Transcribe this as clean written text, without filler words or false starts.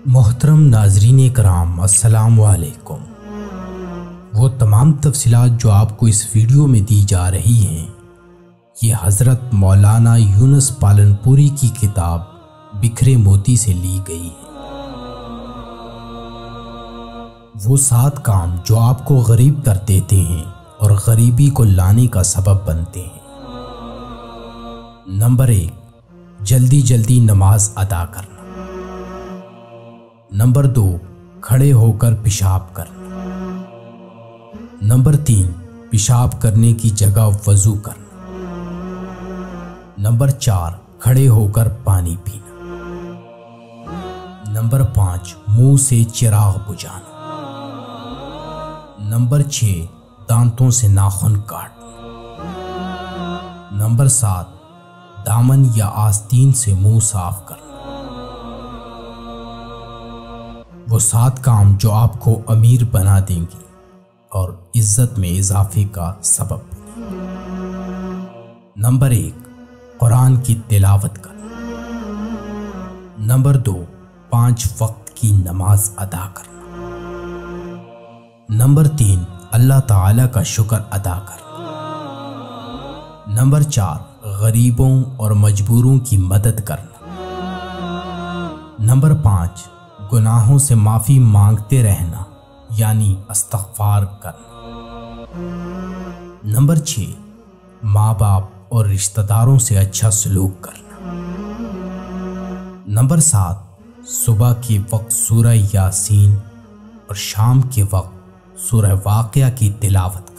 محترم ناظرین کرام، السلام علیکم۔ وہ تمام تفصیلات جو آپ کو اس ویڈیو میں دی جا رہی ہیں یہ حضرت مولانا یونس پالنپوری کی کتاب بکھرے موتی سے لی گئی ہے۔ وہ 7 کام جو آپ کو غریب کر دیتے ہیں اور غریبی کو لانے کا سبب بنتے ہیں۔ نمبر 1، جلدی جلدی نماز ادا کرنا۔ نمبر 2، کھڑے ہو کر پیشاب کرنا۔ نمبر 3، پیشاب کرنے کی جگہ وضو کرنا۔ نمبر 4، کھڑے ہو کر پانی پینا۔ نمبر 5، منہ سے چراغ بجھانا۔ نمبر 6، دانتوں سے ناخن کاٹنا۔ نمبر 7، دامن یا آستین سے منہ صاف کرنا۔ وہ 7 کام جو آپ کو امیر بنا دیں گے اور عزت میں اضافے کا سبب بنے۔ نمبر 1، قرآن کی تلاوت کرنا۔ نمبر 2، 5 وقت کی نماز ادا کرنا۔ نمبر 3، اللہ تعالی کا شکر ادا کرنا۔ نمبر 4، غریبوں اور مجبوروں کی مدد کرنا۔ نمبر 5، گناہوں سے معافی مانگتے رہنا یعنی استغفار کرنا۔ نمبر 6، ماں باپ اور رشتہ داروں سے اچھا سلوک کرنا۔ نمبر 7، صبح کے وقت سورہ یاسین اور شام کے وقت سورہ واقعہ کی تلاوت